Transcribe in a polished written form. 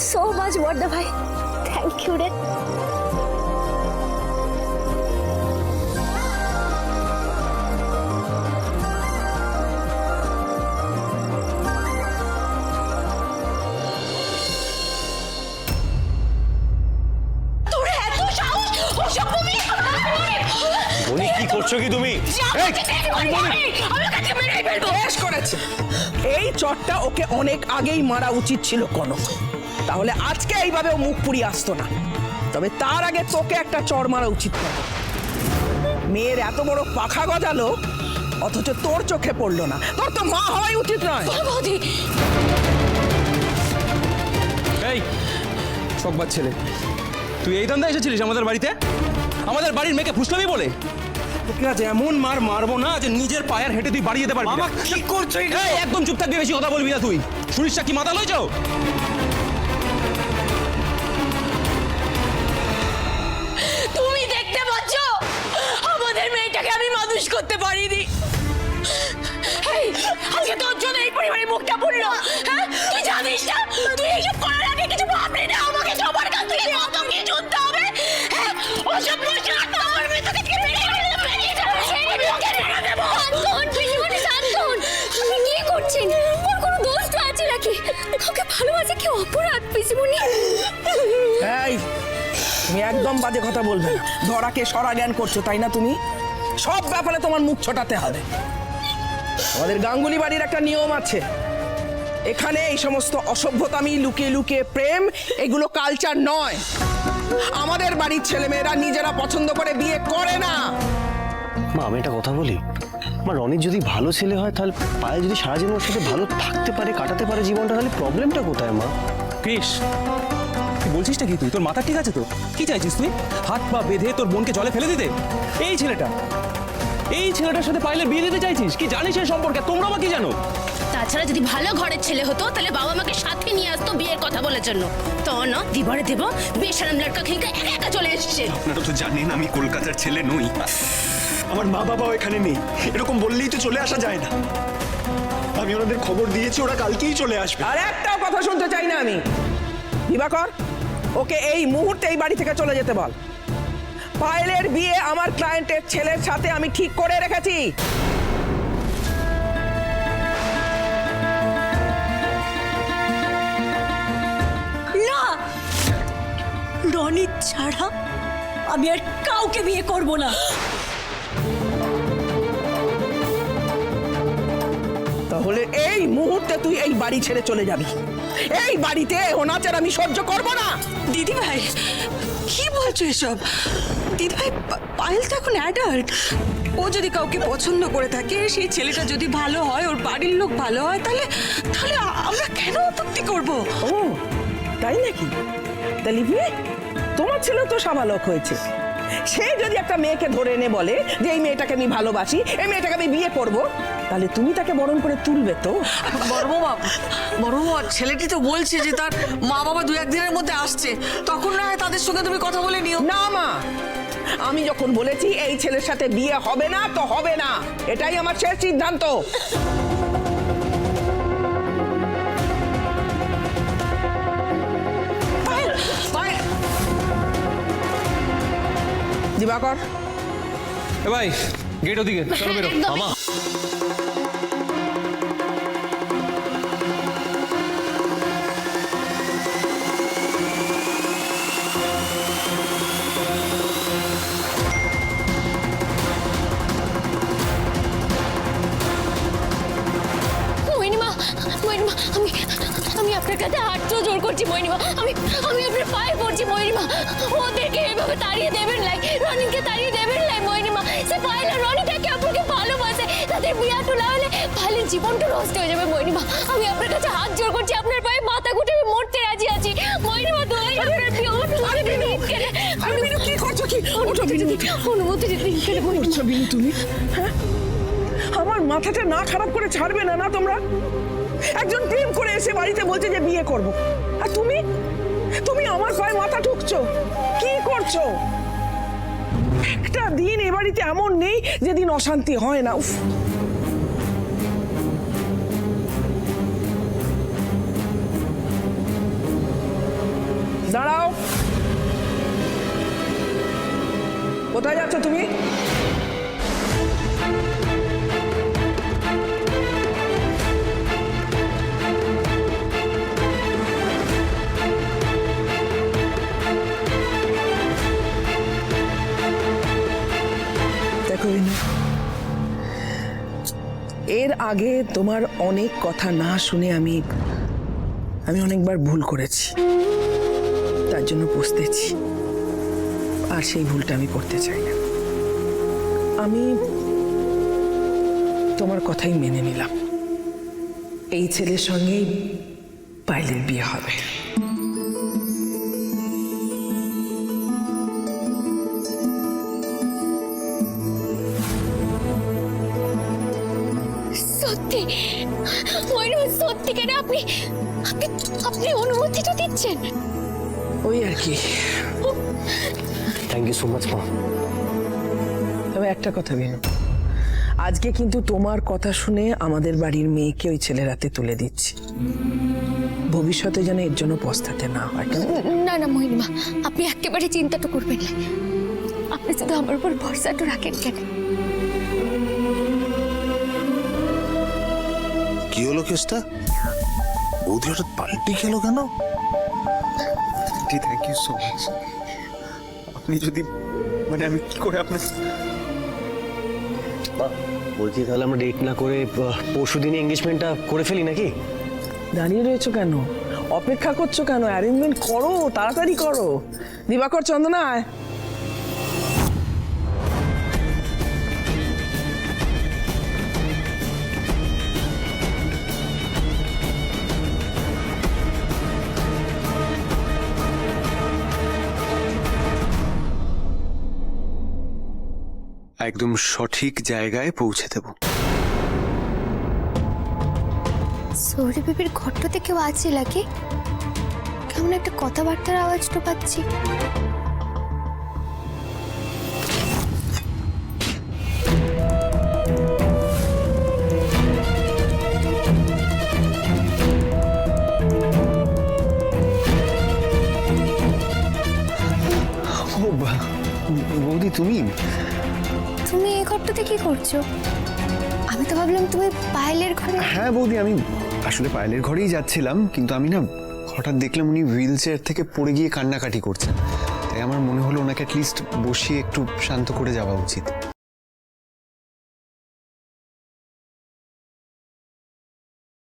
So much বড়দা ভাই, thank you রে। মনি কি করছো কি তুমি? বেশ করেছে, এই চটটা ওকে অনেক আগেই মারা উচিত ছিল কনক, তাহলে আজকে এইভাবে ও মুখ পুড়িয়ে আসতো না। তবে তার আগে তোকে একটা চড় মারা উচিত কনক। মেয়ের এত বড় পাখা গজালো অথচ তোর চোখে পড়লো না। তোর তো মা হওয়াই উচিত নয়। এই সকবাদ ছেলে, তুই এই ধান্দা এসেছিলিস আমাদের বাড়িতে? আমাদের বাড়ির মেয়েকে ফুসলামি বলে? তোকে আজ এমন মার মারবো না যে নিজের পায়ের হেঁটে তুই বাড়ি যেতে পারবি না। কি করছো? একদম চুপ থাকবি, বেশি কথা বলবি না তুই। শুনিসটা কি মাথা লইছো? তুমি দেখতে পাচ্ছ আমাদের মেয়েটাকে আমি মানুষ করতে পারিনি। এই, আজকে তোর জন্য এই পরিবারের মুখটা পুড়লো। হ্যাঁ, তুই জানিস না তুই এইসব করার আগে কিছু ভাবলি না আমাকে সবার কাছ থেকে কত কি শুনতে হবে। হ্যাঁ, ওসব বলছে আমার মেয়ে তোকে আপনি কি করছেন? ওর কোনো দোষ আছে নাকি? কাউকে ভালোবাসে কি অপরাধ পিসিমণি? এই, তুমি একদম বাজে কথা বলবে না। ধরাকে সরা জ্ঞান করছো তাই না? তুমি সব ব্যাপারে তোমার মুখ ছোটাতে হবে। আমাদের গাঙ্গুলি বাড়ির একটা নিয়ম আছে, এখানে এই সমস্ত অসভ্যতামি, লুকিয়ে লুকিয়ে প্রেম, এগুলো কালচার নয়। আমাদের বাড়ির ছেলেমেয়েরা নিজেরা পছন্দ করে বিয়ে করে না। মা আমি একটা কথা বলি, আমার রনির যদি ভালো ছেলে হয় তাহলে পায়েল যদি সারা জীবন ওর সাথে ভালো থাকতে পারে, কাটাতে পারে জীবনটা, তাহলে প্রবলেমটা কোথায় মা? কৃষ, তুই বলছিসটা কি? তোর মাথা ঠিক আছে তো? কি চাইছিস তুই? হাত পা বেঁধে তোর বোনকে জলে ফেলে দিতে? এই ছেলেটার সাথে পাইলে বিয়ে দিতে চাইছিস? কি জানিস এই সম্পর্কে? তোমরা বা কি জানো? তাছাড়া যদি ভালো ঘরের ছেলে হতো তাহলে বাবা মাকে সাথে নিয়ে আসতো বিয়ের কথা বলার জন্য। তো না, দিবারে দেব বেশরম লড়কা খেলতে একা একা চলে এসেছে। আপনারা তো জানেন আমি কলকাতার ছেলে নই, আমার মা বাবাও এখানে নেই। এরকম বললেই তো চলে আসা যায় না। আমি ওনাদের খবর দিয়েছি, ওরা কালকেই চলে আসবে। আর একটাও কথা শুনতে চাই না আমি। দিবাকর, ওকে এই মুহূর্তে এই বাড়ি থেকে চলে যেতে বল। পায়েলের বিয়ে আমার ক্লায়েন্টের ছেলের সাথে আমি ঠিক করে রেখেছি। না, রনি ছাড়া আমি আর কাউকে বিয়ে করব না। তাহলে এই মুহূর্তে তুই এই বাড়ি ছেড়ে চলে যাবি। এই বাড়িতে অনাচার আমি সহ্য করব না। দিদি ভাই কি বলছো এসব? দিদি ভাই, পায়েল তো এখন অ্যাডাল্ট। ও যদি কাউকে পছন্দ করে থাকে, সেই ছেলেটা যদি ভালো হয়, ওর বাড়ির লোক ভালো হয়, তাহলে তাহলে আমরা কেন আপত্তি করব? ও তাই নাকি? তাহলে বিয়ে তোমার ছেলে তো সাবালক হয়েছে, সে যদি একটা মেয়েকে ধরে এনে বলে যে এই মেয়েটাকে আমি ভালোবাসি, এই মেয়েটাকে আমি বিয়ে করব, তাহলে তুমি তাকে বরণ করে তুলবে তো? বড় বাবা, ছেলেটি তো বলছে যে তার মা বাবা দু একদিনের মধ্যে আসছে, তখন না হয় তাদের সঙ্গে তুমি কথা বলে নিও। না মা, আমি যখন বলেছি এই ছেলের সাথে বিয়ে হবে না তো হবে না, এটাই আমার শেষ সিদ্ধান্ত। দিবাকর, এ ভাই, গেট ওদিকে, চলো বেরো। মামা মহিনিমা, আমি আপনার কাছে হাত জোর করছি মহিনিমা, আমি আপনার পায়ে পড়ছি মহিনিমা। ওদেরকে এভাবে তাড়িয়ে দেবেন লাই, রনিকে তাড়িয়ে দেবেন লাই মহিনিমা। সে পায়েল আর রনিটাকে আপনাকে ভালোবাসে, তাদের বিয়া টুলা হলে পায়েলের জীবনটা নষ্ট হয়ে যাবে মহিনিমা। আমি আপনার কাছে হাত জোর করছি, আপনার পায়ে মাথা গুটে আমি মরতে রাজি আছি মহিনিমা। দোহাই আপনার বিয়ে কি করছো? কি অনুমতি দিতে করছো বিনু তুমি? হ্যাঁ, আমার মাথাটা না খারাপ করে ছাড়বে না না তোমরা? একজন প্রেম করে এসে বাড়িতে বলছে যে বিয়ে করব, আর তুমি আমার পায়ে মাথা ঠুকছো। কি করছো? একটা দিন এ বাড়িতে এমন নেই যেদিন অশান্তি হয় না। উফ, কোথায় যাচ্ছ তুমি? দেখো বিনু, এর আগে তোমার অনেক কথা না শুনে আমি অনেকবার ভুল করেছি, তার জন্য পস্তেছি। আর সেই ভুলটা আমি করতে চাই না। আমি তোমার কথাই মেনে নিলাম, এই ছেলের সঙ্গেই পায়েলের বিয়ে হবে। সত্যি ময়ূরিমা, সত্যি কেন আপনি আপনি আপনি অনুমতিটা দিচ্ছেন? ওই আর কি। থ্যাংক ইউ সো মাচ মা। তবে একটা কথা বিনু, আজকে কিন্তু তোমার কথা শুনে আমাদের বাড়ির মেয়েকে ওই ছেলের হাতে তুলে দিচ্ছি। ভবিষ্যতে যেন এর জন্য পস্তাতে না হয়। না না ময়ূরিমা, আপনি একেবারে চিন্তাটা করবেন না। আপনি শুধু আমার উপর ভরসাটা রাখেন কেন। কি হলো কেসটা? বৌদি হঠাৎ পাল্টি খেলো কেন? Thank you so much. আপনি যদি মানে আমি কি করে আপনার মা বলছি তাহলে আমরা ডেট না করে পরশু দিনই এঙ্গেজমেন্টটা করে ফেলি নাকি? দাঁড়িয়ে রয়েছো কেন? অপেক্ষা করছো কেন? অ্যারেঞ্জমেন্ট করো, তাড়াতাড়ি করো। দিবাকর, চন্দনা আয়। একদম সঠিক জায়গায় পৌঁছে দেব। সৌরি বেবির ঘরটাতে কেউ আছে নাকি? কেমন একটা কথাবার্তার আওয়াজটা পাচ্ছি। ও বৌদি, তুমি তুমি এই ঘরটাতে কি করছো? আমি তো ভাবলাম তুমি পায়েলের ঘরে। হ্যাঁ বৌদি, আমি আসলে পায়েলের ঘরেই যাচ্ছিলাম, কিন্তু আমি না হঠাৎ দেখলাম উনি হুইল চেয়ার থেকে পড়ে গিয়ে কান্নাকাটি করছেন। তাই আমার মনে হলো ওনাকে অ্যাটলিস্ট বসিয়ে একটু শান্ত করে যাওয়া উচিত।